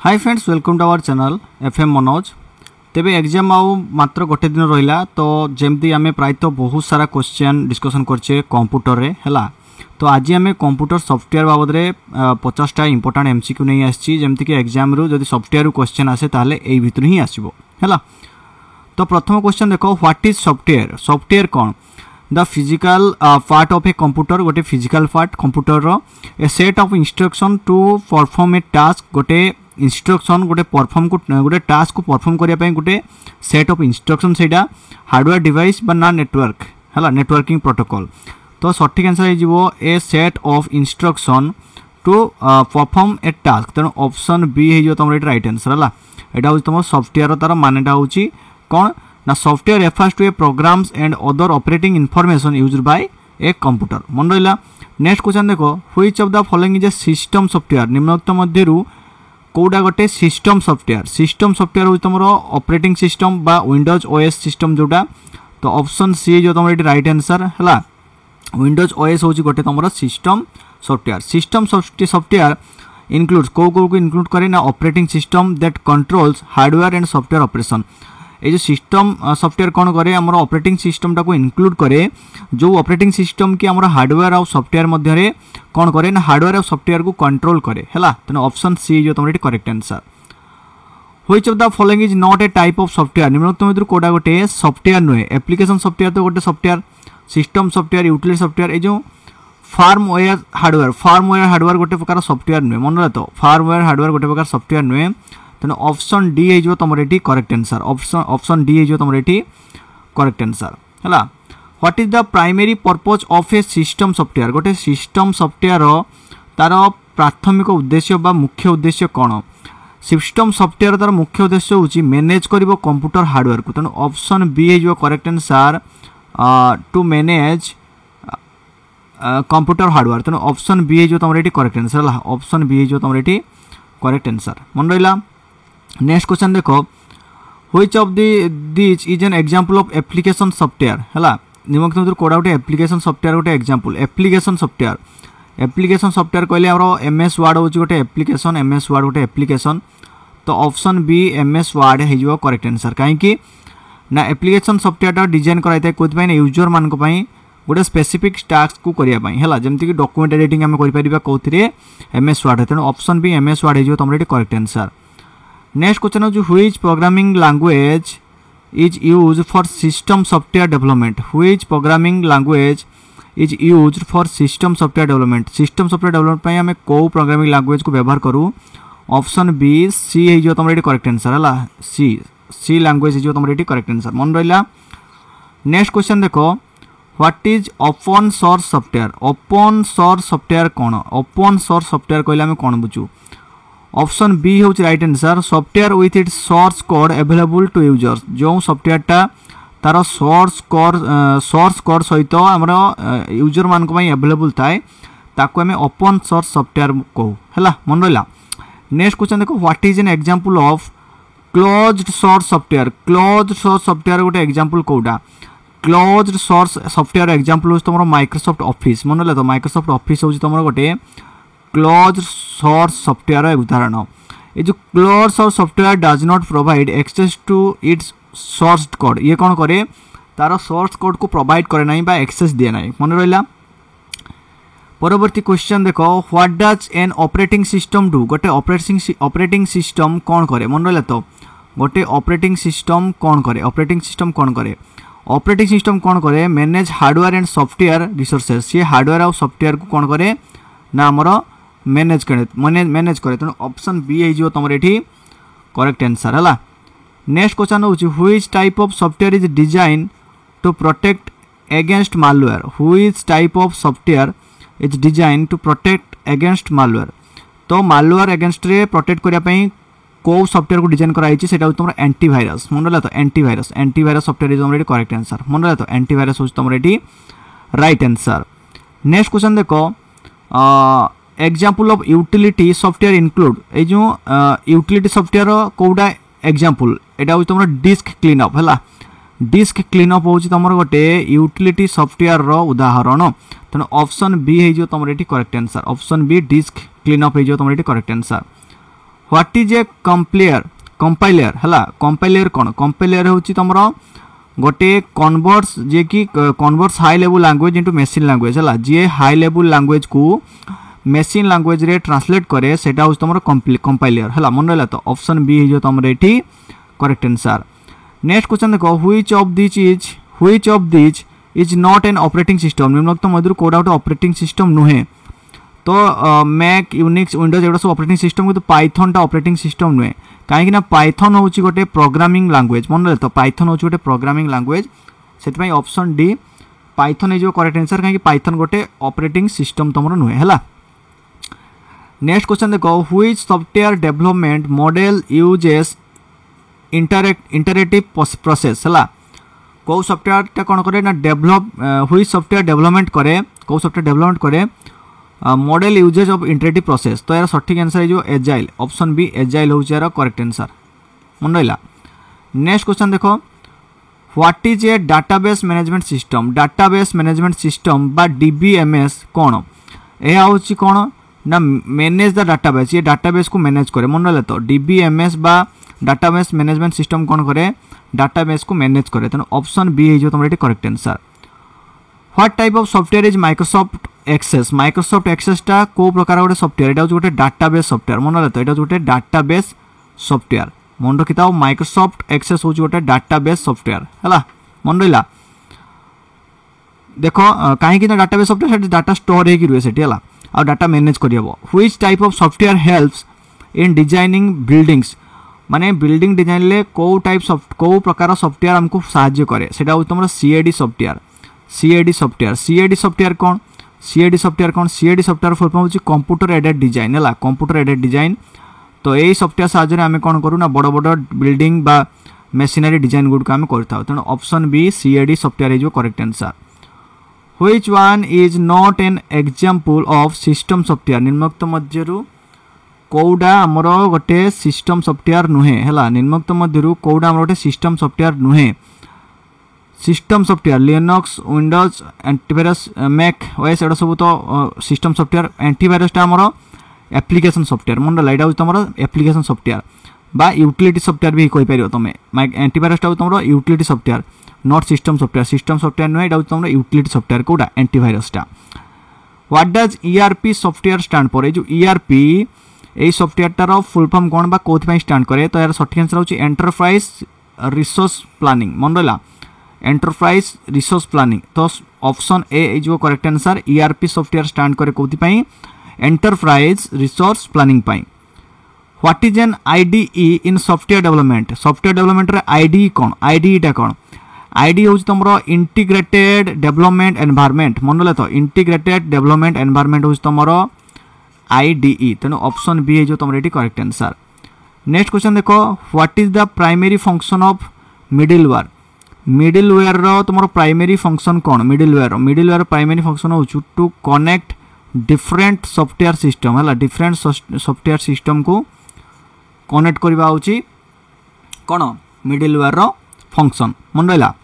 Hi friends, welcome to our channel FM Manoj. तेबे exam आउ मात्र गोटे दिन रहिला तो जेमती आमे प्रायतः बहुत सारा क्वेश्चन डिस्कशन करछे कंप्यूटर रे हला। तो आज आमे कंप्यूटर सॉफ्टवेयर बाबद रे 50 टा इंपोर्टेंट एमसीक्यू नहीं आछि, जेमती कि एग्जाम रो जदि सॉफ्टवेयर रो क्वेश्चन आसे ताले एई भितर ही आसीबो हला। तो प्रथम क्वेश्चन देखो, व्हाट इज सॉफ्टवेयर? सॉफ्टवेयर कोन? The physical part of a computer, गोटे फिजिकल पार्ट कंप्यूटर रो। A set of instruction to perform a task, गोटे इंस्ट्रक्शन गोटे परफॉर्म को गोटे टास्क को परफॉर्म करिया पई गोटे सेट ऑफ इंस्ट्रक्शन सेटा हार्डवेयर डिवाइस बना नेटवर्क हला, नेटवर्किंग प्रोटोकॉल। तो सठिक आंसर हे जिवो a set of instruction to perform a task. तेणु ऑप्शन बी हे जो तमरे राइट आंसर हला। एटा हो तमर सॉफ्टवेयर तार मानेटा होची कोन ना, software refers to a programs and other operating information used by a computer. मन रहिला। नेक्स्ट क्वेश्चन देखो, which of the following is a system software? निम्नलिखित मध्यरु कोडा गोटे सिस्टम सॉफ्टवेयर? सिस्टम सॉफ्टवेयर हो तुम ऑपरेटिंग सिस्टम बा विंडोज ओएस सिस्टम जोटा। तो ऑप्शन सी जो तुम राइट आंसर है। विंडोज ओएस हूँ गोटे तुम system software. System software includes को इनक्लूड करे ना, operating system that controls hardware and software operation. ये जो सिस्टम सॉफ्टवेयर कौन करे, आम ऑपरेटिंग सिस्टम टाको इनक्लूड करे, जो ऑपरेटिंग सिस्टम की आम हार्डवेयर और सॉफ्टवेयर मध्य कौन करे ना, हार्डवेयर और सॉफ्टवेयर को कंट्रोल करे है। तेना ऑप्शन सी जो तुम correct answer. Which of the following is not A type of software? निम्नलिखित मध्य कोडा गोटे सॉफ्टवेयर नुहे? एप्लिकेशन सॉफ्टवेयर तो गोटे software, system software, utility software. ये जो फार्मवेयर हार्डवेयर गोटे प्रकार सॉफ्टवेयर नुहे। मन तो फार्मवेयर हार्डवेयर गोटे प्रकार सॉफ्टवेयर नुहे। तेना ऑप्शन डी है तुम करेक्ट आंसर। ऑप्शन डी है तुम करेक्ट आंसर है। What is the primary purpose of A system software? गोटे सिस्टम सॉफ्टवेयर तार प्राथमिक उद्देश्य बा मुख्य उद्देश्य कौन? सिस्टम सॉफ्टवेयर तार मुख्य उद्देश्य होची मैनेज करिवो कंप्यूटर हार्डवेयर को। तेणु ऑप्शन बी है correct answer, to manage computer hardware. तेणु ऑप्शन बी है तुम करेक्ट आंसर है। ऑप्शन बी है तुम करेक्ट आंसर। मन रहा। नेक्स्ट क्वेश्चन देखो, which of this is an example of application software है? निम्नलिखित कोडा गोटे एप्लिकेशन सॉफ्टवेयर गोटे एग्जांपल। एप्लिकेशन सॉफ्टवेयर कहले हमर एमएस वर्ड होची गोटे एप्लिकेशन, एमएस वर्ड गोटे एप्लिकेशन। तो ऑप्शन बी एमएस वर्ड हे जो करेक्ट आंसर। काहे कि ना, एप्लिकेशन सॉफ्टवेयर टा डिजाइन कराइते कोथि ना, यूजर मान को पई गोटे स्पेसिफिक टास्क को करिया पई हैला, जेमति कि डॉक्यूमेंट एडिटिंग हम करि परिबा कोथिरे एमएस वर्ड। तेणु ऑप्शन बी एमएस वर्ड हे जो तमरे करेक्ट आंसर। नेक्स्ट क्वेश्चन होची, which programming language is used for system software development? Which programming language is used for system software development? System software development पे हमें को प्रोग्रामिंग लैंग्वेज को व्यवहार करूँ? ऑप्शन बी सी है जो तुम करेक्ट आंसर है। सी लैंग्वेज है जो तुम करेक्ट आंसर। मन रहा। नेक्स्ट क्वेश्चन देखो, what is open source software? Open source software कौन? ओपन सोर्स सॉफ्टवेयर कहले हमें कौन बुझू? ऑप्शन बी हूँ right answer, software with its source code available to users. जो सॉफ्टवेयर टा तार सोर्स कोड सहित आमर यूजर मान अवेलेबल थाए ताको हमें ओपन सोर्स सॉफ्टवेयर कहू है। मन रहा। नेक्स्ट क्वेश्चन देखो, what is an example of closed source software? Closed source software गोटे एग्जांपल कोडा? क्लोज्ड सोर्स सॉफ्टवेयर एग्जांपल हो तुम माइक्रोसॉफ्ट ऑफिस। मन रहा। तो माइक्रोसॉफ्ट ऑफिस हूँ तुम गोटे क्लोज सोर्स सॉफ्टवेयर एक उदाहरण। ये जो close source software does not provide access to its source code. ये कौन करे, तार सोर्स कोड को प्रोवाइड करे नहीं बा एक्सेस दिए नहीं। मन रहा। परवर्ती क्वेश्चन देखो, what does N operating system do? गोटे ऑपरेटिंग सिस्टम कौन करे? मन रहा। तो गोटे ऑपरेटिंग सिस्टम कौन करे? ऑपरेटिंग सिस्टम कौन करे? ऑपरेटिंग सिस्टम कौन करे? Manage hardware and software resources. ये हार्डवेयर और सॉफ्टवेयर को कौन करे ना, आमर मैनेज करे। तेणु ऑप्शन बी है जो तुम करेक्ट आंसर है। नेक्स्ट क्वेश्चन होची, which type of software is design to protect against malware? Which type of software is design to protect against malware? तो मालवेयर अगेंस्ट रे प्रोटेक्ट करिया पई को सॉफ्टवेयर को डिजाइन कराई छि, सेटा तुम एंटीवायरस। मन रहा। तो एंटीवायरस सॉफ्टवेयर इज तुम करेक्ट आंसर। मन रहा। तो एंटीवायरस हो तुम राइट आंसर। नेक्स्ट क्वेश्चन देखो, example of utility software include. ये जो यूटिलिटी सॉफ्टवेयर कोडा एग्जांपल, एटा हो तुम डिस्क क्लीनअप है। डिस्क क्लीनअप हूँ तुम गोटे यूटिलिटी सॉफ्टवेयर उदाहरण। तेणु ऑप्शन बी है जो तुम correct answer. Option B disk cleanup है जो तुम correct answer. What is a compiler हला कंपाइलर कौन कंपाइलर होची तमरो गोटे कन्वर्ट्स जे कि converts high level language into machine language हला जे हाई लेवल लैंग्वेज को मशीन लैंग्वेज रे ट्रांसलेट करे सेटा होची तमरो कंपाइलर हला मन रहला तो ऑप्शन बी हो तमरो एठी करेक्ट आंसर। नेक्स्ट क्वेश्चन देखो which of this is not an operating system निम्नलिखित मध्यरु कोडा गोटे ऑपरेटिंग सिस्टम नुहे तो मैक यूनिक्स विंडोज एगुड़ा सब ऑपरेटिंग सिस्टम किंतु पाइथन टा ऑपरेटिंग सिस्टम नुहे कहीं पाइथन हूँ गोटे प्रोग्रामिंग लैंग्वेज मन रहे तो पाइथन हूँ गोटे प्रोग्रामिंग लैंग्वेज से ऑप्शन डी पाइथन हो करेक्ट आंसर कहीं पाइथन गोटे ऑपरेटिंग सिस्टम तुम नुहे है। नेक्स्ट क्वेश्चन देखो which software development model uses interactive process है कौ सॉफ्टवेयर टा कौन करे ना डेवलप व्हिच सॉफ्टवेयर डेवलपमेंट करे कौ सॉफ्टवेयर डेवलपमेंट करे model uses of interactive process तो यार सठिक आंसर हो एजाइल ऑप्शन बी एजाइल हूँ यार करेक्ट आंसर मन रहा। नेक्स्ट क्वेश्चन देखो what is A database management system बा डीबीएमएस कौन यह हूँ कौन ना मैनेज द डाटाबेस ये डाटाबेस को मैनेज करे मन रहा तो डीबीएमएस बा डाटाबेस मैनेजमेंट सिस्टम कौन करे डाटाबेस को मैनेज करे तेणु ऑप्शन बी हो तुम ये correct answer. What type of software is Microsoft Access टा को प्रकार गोटे सॉफ्टवेयर एटा गोटे डाटाबेस सॉफ्टवेयर मन रहा तो यहाँ गोटे डाटाबेस सॉफ्टवेयर मन रखी था माइक्रोसॉफ्ट एक्सेस हूँ गोटे डाटाबेस सॉफ्टवेयर है मन रहा देख कहीं डाटाबेस सॉफ्टवेयर डाटा स्टोर होगी रुए से आ डाटा मैनेज करहब। Which type of software helps in designing buildings माने बिल्डिंग डिजाइन ले को टाइप को प्रकार सॉफ्टवेयर हमको साहाय्य करे सेटा हूँ तुम सीएडी सॉफ्टवेयर कौन सीएडी सॉफ्टवेयर फुल फॉर्म हूँ कंप्यूटर एडेड डिजाइन है कंप्यूटर एडेड डिजाइन तो यही सॉफ्टवेयर साहाय्य आम कौन करूँ ना बड़ बड़ बिल्डिंग बा मेसिनरी डिजाइन गुड को आम करता तेणु ऑप्शन बी सीएडी सॉफ्टवेयर हो correct answer. Which one is not an example of system software निम्नलिखित मध्यरु कौड़ा आमर गोटे सिस्टम सॉफ्टवेयर नुहे है निम्नलिखित मध्यरु कौड़ा आमर गोटे सिस्टम सॉफ्टवेयर नुहे system software Linux Windows antivirus Mac OS एटा सब तो सिस्टम सॉफ्टवेयर एंटीवायरस टा हमरो एप्लिकेशन सॉफ्टवेयर मन लाइट हूँ तुम एप्लिकेशन सॉफ्टवेयर बा यूटिलिटी सॉफ्टवेयर भी कहि परियो तमे एंटीवायरस टा तुम utility software not system software नुहे एटा तुम यूटिलिटी सॉफ्टवेयर कोडा एंटीवायरस टा। What does ERP software stand for जो ईआरपी ए सॉफ्टवेयर टार फुल फॉर्म कौन बा कोथि स्टैंड करे तो यार सठिक आंसर होची एंटरप्राइज रिसोर्स प्लानिंग मन रहा एंटरप्राइज रिसोर्स प्लानिंग तो ऑप्शन ए जो correct answer ERP software stand करे कोथि एंटरप्राइज रिसोर्स प्लानिंग पाई। What is an IDE in software development रे आईडीई कौन आईडीई टा कौन आईडी हूँ तुम इंटीग्रेटेड डेवलपमेंट एनवायरनमेंट मन रहा तो इंटीग्रेटेड डेवलपमेंट एनवायरनमेंट हूँ तुम आईडीई तेणु ऑप्शन बी है जो तुम ये करेक्ट आंसर। नेक्स्ट क्वेश्चन देखो what is the primary function of middleware तुम प्राइमरी फंक्शन कौन मिडिलवेयर प्राइमरी फंक्शन हूँ to connect different software system है डिफरेंट सॉफ्टवेयर सिस्टम को कनेक्ट करवा हूँ कौन मिडिलवेयर फंक्शन मन रहा।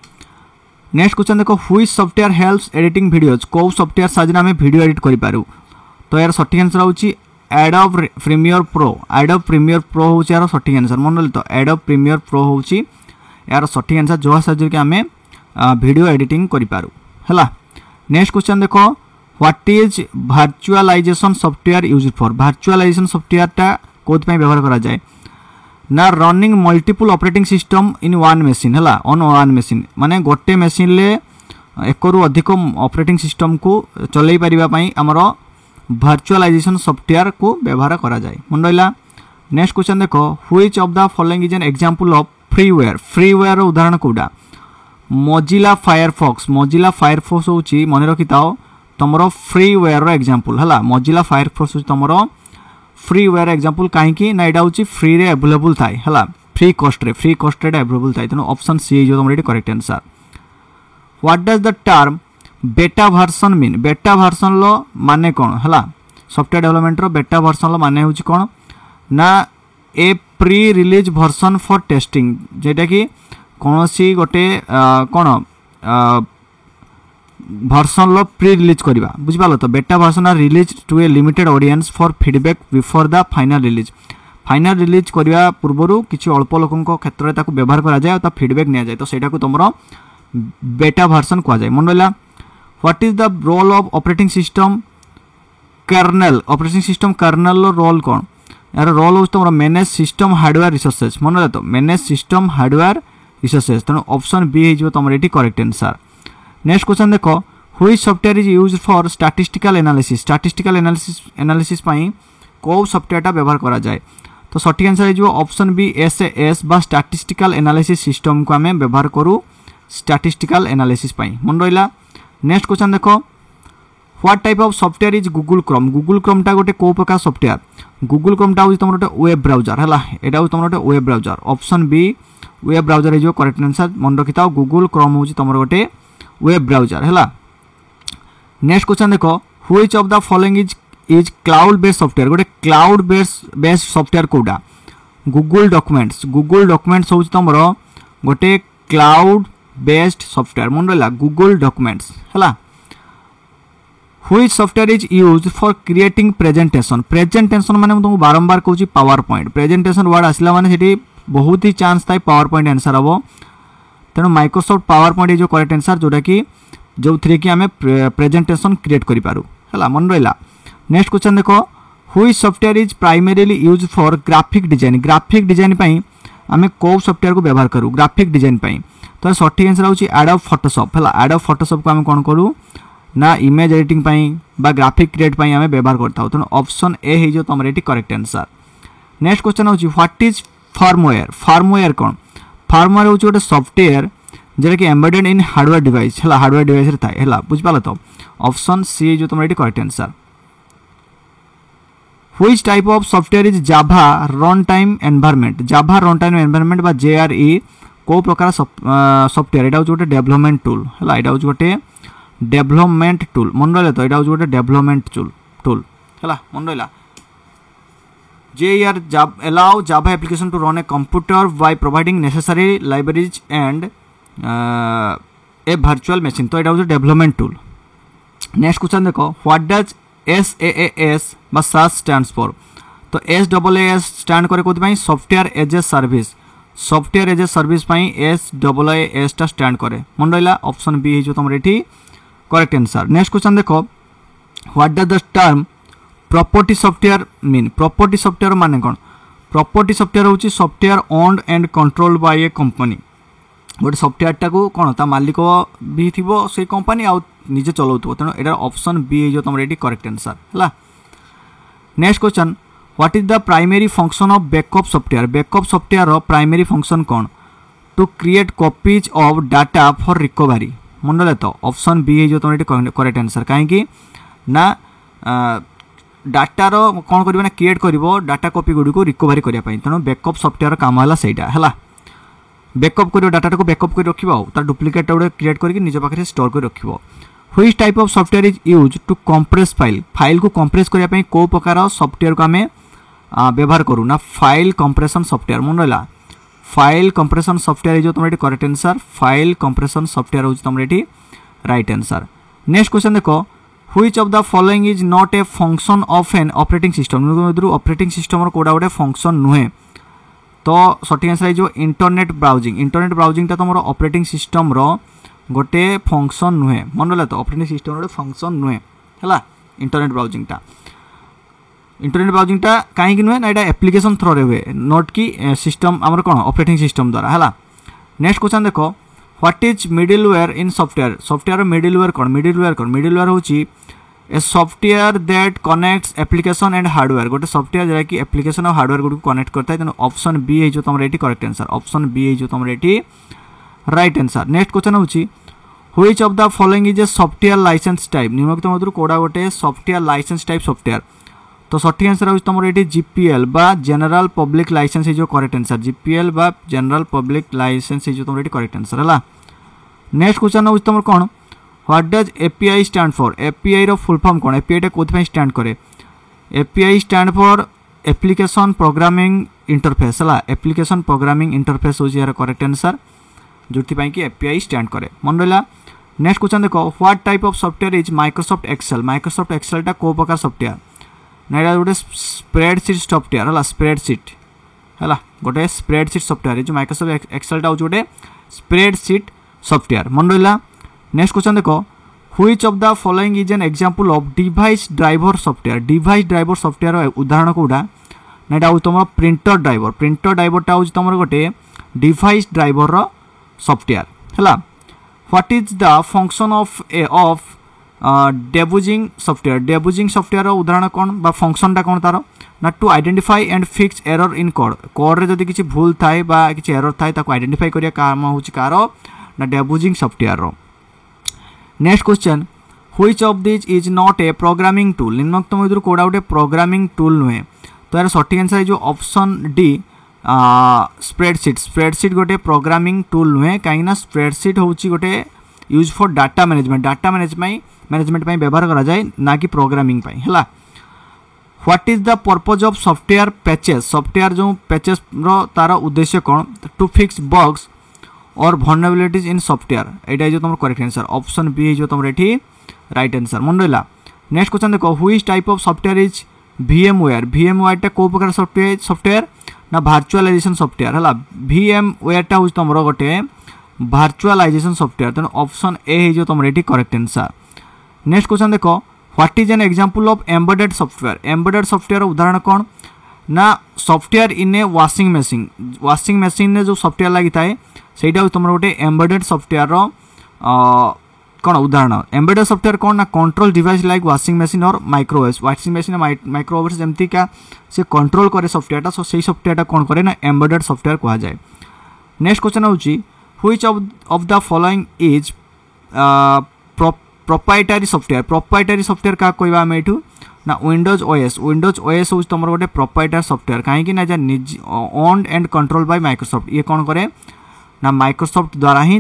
नेक्स्ट क्वेश्चन देखो which software helps editing videos कौ सॉफ्टवेयर साहाय्य आम वीडियो एडिट करूँ तो यार सठिक आंसर हूँ एडोब प्रीमियर प्रो हूँ यार सठिक आंसर मन रहा तो एडोब प्रीमियर प्रो हूँ यार सठिक आंसर जो साहाय्य आम वीडियो एडिटिंग करूँ है। नेक्स्ट क्वेश्चन देखो what is virtualisation software use for virtualisation software टा कोथि व्यवहार करा जाए ना running multiple operating system in one machine है ऑन वन मशीन माने गोटे मशीन ले एक रु अधिक ऑपरेटिंग सिस्टम को चलई पारिबा आमर वर्चुअलाइजेशन सॉफ्टवेयर को व्यवहार करा जाए मन रहा। नेक्स्ट क्वेश्चन देखो which of the following is an example of freeware उदाहरण कोडा मोजिला फायरफॉक्स हूँ मन रखी था तुम फ्रीवेयर एग्जांपल है मोजिला फायरफॉक्स हूँ तुम फ्रीवेयर एग्जांपल कहीं ना यहाँ हूँ फ्री रे अवेलेबल थाए है फ्री कॉस्ट रे अवेलेबल थाए तेणु ऑप्शन सी जो तुम ये correct answer. What does the term बेटा वर्सन मीन बेटा वर्सन लो माने कौन है सॉफ्टवेयर डेवलपमेंट रो बेटा वर्सन लो माने हूँ कौन ना a pre release version for testing जेटा कि कौन सी गोटे कौन वर्सन लो प्री रिलीज करवा बुझिपाल तो beta version are release to a limited audience for feedback before the final release final release करने पूर्व किसी अल्प लोकों क्षेत्र में व्यवहार करा फीडबैक नि जाए तो सेटा को तुम बेटा वर्जन कहुए मन रहा what is the role of operating system kernel operating system kernel role कौन यार रोल हो तुम मैनेज सिस्टम हार्डवेयर रिसोर्सेस मन रहा तो मैनेज सिस्टम हार्डवेयर रिसोर्सेस तेणु ऑप्शन बी हो तुम ये करेक्ट आंसर नेक्स्ट क्वेश्चन देख which software is used for statistical analysis को सॉफ्टवेयर व्यवहार करा जाए तो सठिक आंसर हो ऑप्शन बी एसएएस बा स्टैटिस्टिकल एनालिसिस सिस्टम को आम व्यवहार करूँ स्टैटिस्टिकल एनालिसिस मन रहा नेक्स्ट क्वेश्चन देख what type of software is Google Chrome टा गोटे को प्रकार सॉफ्टवेयर गूगल क्रोम टा तुम गोटे वेब ब्राउजर है यहाँ तुम गोटे web browser option B web browser हो करेक्ट आंसर मन रखी था गूगल क्रोम हूँ तुम गोटे वेब ब्राउजर है नेक्स्ट क्वेश्चन देख which of the following is cloud based software गोटे क्लाउड बेस्ड सॉफ्टवेयर कोटा गूगल डॉक्यूमेंट्स हूँ तुम गोटे क्लाउड बेस्ड सॉफ्टवेयर मन रहा गूगल डॉक्यूमेंट्स है which software is used for creating presentation माने तुमको बारंबार कहूँ पावर पॉइंट प्रेजेंटेशन वर्ड आसला माने सेठी बहुत ही चांस थाए पावर पॉइंट आंसर हम तेणु माइक्रोसॉफ्ट पावर पॉइंट जो करेक्ट आंसर जोटा कि जो थी कि आम प्रेजेंटेशन क्रिएट करूँ है मन रहा नेक्स्ट क्वेश्चन देख which software is primarily use for graphic design आम कौ सॉफ्टवेयर को व्यवहार करूँ ग्राफिक डिजाइन तो सठिक आंसर हूँ एडोब फोटोशॉप है एडोब फोटोशॉप को आम कौन करूँ ना इमेज एडिटिंग बा ग्राफिक क्रिएट आम व्यवहार करता तेणु ऑप्शन ए हो तुम ये करेक्ट आंसर नेक्स्ट क्वेश्चन हूँ व्हाट इज फार्मवेयर कौन फार्मवेयर हूँ गोटे सॉफ्टवेयर जोटा कि एम्बेडेड इन हार्डवेयर डिवाइस है हार्डवेयर डिवाइस थाए है बुझिपाल तो ऑप्शन सी जो तुम ये correct answer which type of software is Java run time environment बा JRE को प्रकार सॉफ्टवेयर यहाँ हूँ गोटे डेवलपमेंट टूल है यहाँ हूँ गोटे डेवलपमेंट टूल मन रहा तो यहाँ हूँ गोटे डेवलपमेंट टूल है मन रहा JER allow Java application to run a computer by providing necessary libraries and a virtual machine तो यहाँ हूँ डेवलपमेंट टूल नेक्स्ट क्वेश्चन देखो व्हाट डज SaaS बा SaaS स्टैंड्स फॉर तो SaaS स्टैंड करे कोथि software as a service SaaS टा stand करे मन रहा ऑप्शन बी जो तुम ये करेक्ट आंसर नेक्स्ट क्वेश्चन देखो what does the term property software mean property software माने कौन प्रॉपर्टी सॉफ्टवेयर हूँ software owned and control by a company गोटे सॉफ्टवेयर टाक कौन ता मालिक भी थी से कंपनी आउ निजे चलाऊ तेणु यहाँ ऑप्शन बी जो तुम ये करेक्ट आंसर है next question what is the primary function of backup software primary function कौन to create copies of data for recovery मन रहा तो ऑप्शन बी जो तुम ये करेक्ट आंसर कहीं ना डाटार कौन कर क्रिएट कर डाटा कॉपी गुड़ी को रिकवरी करने तेणु बैकअप सॉफ्टवेयर काम है बैकअप कर डाटा को बैकअप कर रखा डुप्लिकेट गोटे क्रिएट करके निज पाखे स्टोर कर रख which type of software is use to compress file को कंप्रेस करने को प्रकार सॉफ्टवेयर को आम व्यवहार करूँ ना फाइल कंप्रेशन सॉफ्टवेयर मन रहा फाइल कंप्रेशन सॉफ्टवेयर जो तुम ये correct answer file compression software हूँ तुम ये राइट आंसर नेक्स्ट क्वेश्चन देखो which of the following is not a function of an operating system operating system कोड़ा गोटे फंक्शन नुहे तो सठिक आंसर जो इंटरनेट ब्राउजिंग तुम ऑपरेटिंग सिस्टम गोटे फंक्शन नुहे मन रहा तो ऑपरेटिंग सिस्टम गोटे फंक्शन नुहे है इंटरनेट ब्राउजिंग कहीं नुहे ना यहाँ एप्लिकेशन थ्रो रे हुए नोट कि सिस्टम आमर कौन ऑपरेटिंग सिस्टम द्वारा है नेक्स्ट क्वेश्चन देखो what is middleware in software middleware middleware हूँ a software that connects application and hardware गोटे सॉफ्टवेयर जरा कि एप्लिकेशन और हार्डवेयर गुड कनेक्ट करता है तेणु ऑप्शन बी जो तुम ये करेक्ट आंसर ऑप्शन बी जो तुम ये राइट आंसर नेक्स्ट क्वेश्चन हूँ which of the following is a software licence type निम्नलिखित मध्य कोड़ा गोटे सॉफ्टवेयर लाइसेंस टाइप सॉफ्टवेयर तो सठिक आंसर हूँ तुम ये GPL बा जनरल पब्लिक लाइसेंस जो करेक्ट आंसर GPL बा जनरल पब्लिक लाइसेंस जो तुम ये करेक्ट आंसर है नेक्स्ट क्वेश्चन हूँ तुम कौन what does API stand for API रो फुल फॉर्म कौन API टा कोथि स्टैंड करे API stand for application programming interface है एप्लिकेशन प्रोग्रामिंग इंटरफेस हूँ यार करेक्ट आंसर जो कि API स्टैंड करे मन रहा नेक्स्ट क्वेश्चन देखो what type of software is Microsoft Excel टा को प्रकार सॉफ्टवेयर ना गोटे स्प्रेडशीट सॉफ्टवेयर है स्प्रेडशीट है गोटे स्प्रेडसीट सॉफ्टवेयर जो माइक्रोसॉफ्ट एक्सेल टा गोटे स्प्रेडसीट सॉफ्टवेयर मन रहा। नेक्स्ट क्वेश्चन देखो which of the following is an example of device driver software. Device driver software उदाहरण कोटा ना एटा तुम प्रिंटर ड्राइवरटा हूँ तुम गोटे डिवाइस ड्राइवर सॉफ्टवेयर है। What is the function of debugging software उदाहरण कौन बा फंक्शनटा कौन तार ना to identify and fix error in code रे जदि किसी भूल थाए बा किसी एरर थाए ताको आइडेंटिफाई करिया काम होची कार ना डेबुजिंग सॉफ्टवेयर रो। Next question which of this is not a programming tool. निम्नलिखित मध्य कोडा गोटे प्रोग्रामिंग टूल नुहे तो यार सठिक आंसर जो ऑप्शन डी स्प्रेडशीट गोटे प्रोग्रामिंग टूल नुहे कहीं स्प्रेडशीट होची गोटे यूज फॉर डाटा मैनेजमेंट व्यवहार करा जाए ना कि प्रोग्रामिंग है। What is the purpose of software patches जो पैचेस रो तार उद्देश्य कौन टू फिक्स बग्स और vulnerabilities इन सॉफ्टवेयर एटा जो तुम करेक्ट आंसर ऑप्शन बी जो तुम एठी राइट आंसर मन रहा। नेक्स्ट क्वेश्चन देखो which type of software is VMware टा को प्रकार सॉफ्टवेयर ना वर्चुअलाइजेशन सॉफ्टवेयर है। VMware टा हूँ तुम गोटे वर्चुअलाइजेशन सॉफ्टवेयर तेणु ऑप्शन ए जो तुम एठी करेक्ट आंसर। नेक्स्ट क्वेश्चन देखो what is an example of embedded software उदाहरण कौन ना software in A washing machine ने जो सॉफ्टवेयर लगी थाए सेटा तुम गोटे एम्बेडेड सॉफ्टवेयर कौन उदाहरण। एम्बेडेड सॉफ्टवेयर कौन ना control device like washing machine और माइक्रोवेव्स वाशिंग मशीन माइक्रोवेव्स जमती क्या से कंट्रोल करे सॉफ्टवेयर सो से सॉफ्टवेयर कौन करे ना एम्बेडेड सॉफ्टवेयर कहा जाए। नेक्स्ट क्वेश्चन होची which of the following is proprietary software क्या कहबा हम एठू ना विंडोज ओएस हूँ तुम गोटे प्रोप्राइटरी सॉफ्टवेयर कहीं owned and control bye Microsoft ये कौन करे ना माइक्रोसॉफ्ट द्वारा ही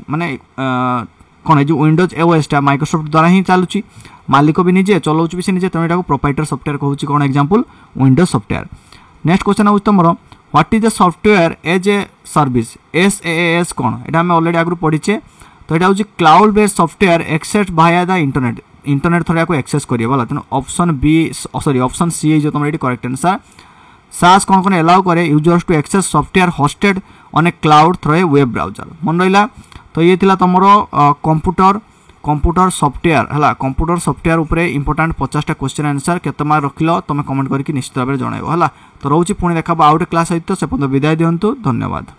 माने कौन है जो विंडोज ओएस टा माइक्रोसॉफ्ट द्वारा ही चलुची मालिक भी निजे चलाउची भी से निजे तेणु एटा प्रोप्राइटरी सॉफ्टवेयर कहूँ कौन example Windows software. Next question हूँ तुम what is the software as a service SaaS कौन एटा हम ऑलरेडी आगु पढ़ीचे तो यहाँ हूँ cloud based software access via the internet थोड़ा को एक्सेस करिए बोला तेणु ऑप्शन सी जो तुम करेक्ट आंसर। SaaS कौन एलाउ करे users to access software hosted on a cloud through a web browser मन रहा। तो ये थिला तुम कंप्यूटर सॉफ्टवेयर है कंप्यूटर सॉफ्टवेयर उपरे इंपोर्टेंट 50टा क्वेश्चन आंसर केते मार्क रखिलो तुम कमेंट करके निश्चित भाव जनइबो है। तो रोची पुणी देखा आउट क्लास सहित से विदाय दिंतु धन्यवाद।